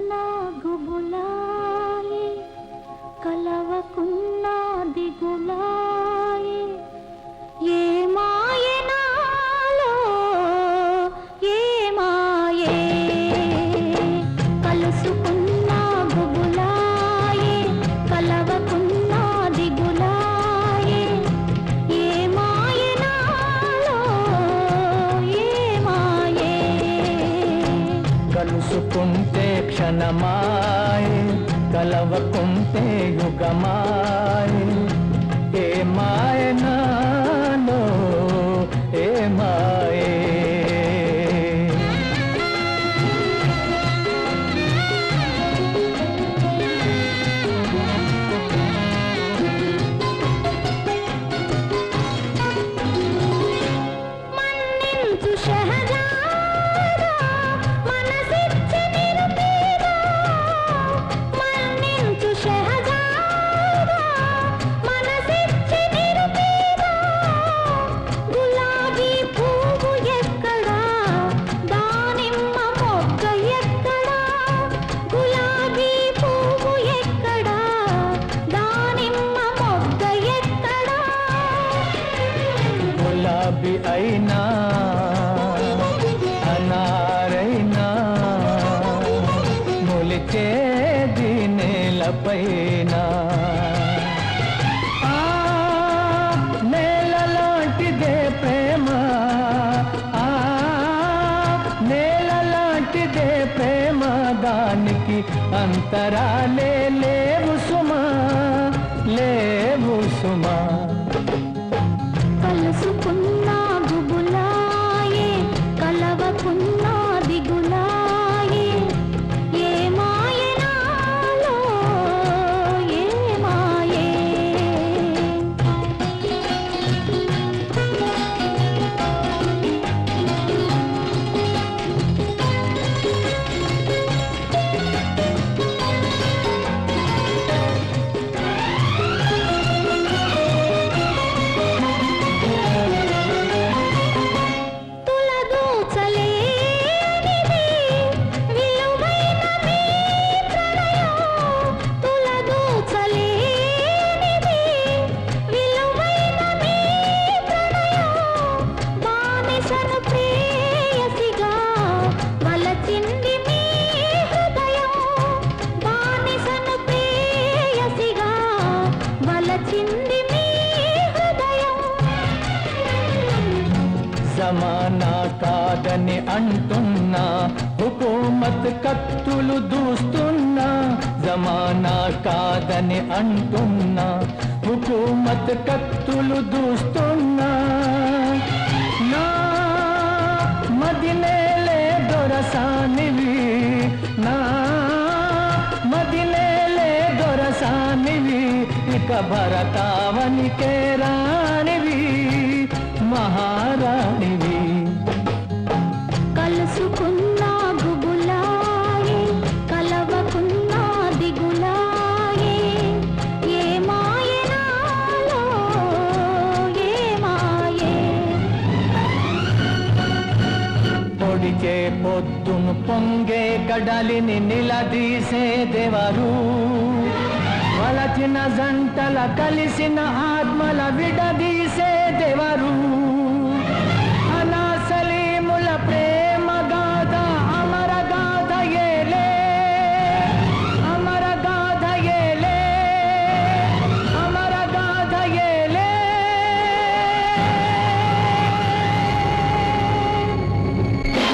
కలుసుకున్నా గుబులాయే కలవకున్నా దిగులాయే ఏ మాయనాలో ఏ మాయే కలుసుకున్నా గుబులాయే కలవకున్నా దిగులాయే ఏ మాయనాలో ఏ మాయే కలుసుకుంటే క్షణమాయే కలవకుంటే యుగమాయే ఏ మాయనాలో ఏ మాయే మన్నించు షహజాదా మనసిచ్చి నిరుపేదా మన్నించు షహజాదా మనసిచ్చి నిరుపేదా గులాబీ పువ్వు ఎక్కడా దానిమ్మ మొగ్గ ఎక్కడా గులాబీ పువ్వు ఎక్కడా దానిమ్మ మొగ్గ ఎక్కడా గులాబీ అయినా అనారైనా మొలిచేది నేలపైన ఆ నేల లాంటిదే ప్రేమ ఆ నేల లాంటిదే ప్రేమ దానికి అంతరాలే లేవు సుమా లేవు సుమా కలుసుకున్నా గుబులాయే కలవకున్నా దిగులాయే ఏ మాయనాలో ఏ మాయే తులదూచలేనిది విలువైన మీ ప్రణయం తులదూచలేనిది విలువైన మీ ప్రణయం బానిసను ప్రేయసిగా వలచింది మీ హృదయం బానిసను ప్రేయసిగా వలచింది మీ హృదయం జమానా కాదని అంటున్నా హుకూమత్ కత్తులు దూస్తున్నా జమానా కాదని అంటున్నా హుకూమత్ కత్తులు దూస్తున్నా నా మదినేలే దొరసానివి నా మదినేలే దొరసానివి ఇక భరతావనికే రానివి మహారాణివి కలుసుకున్నా గుబులాయే కలవకున్నా దిగులాయే ఏ మాయనాలో ఏ మాయే పొడిచే పొద్దును పొంగే కడలిని నిలదీసేదెవరు వలచిన జంటల కలిసిన ఆత్మల విడదీసేదెవరు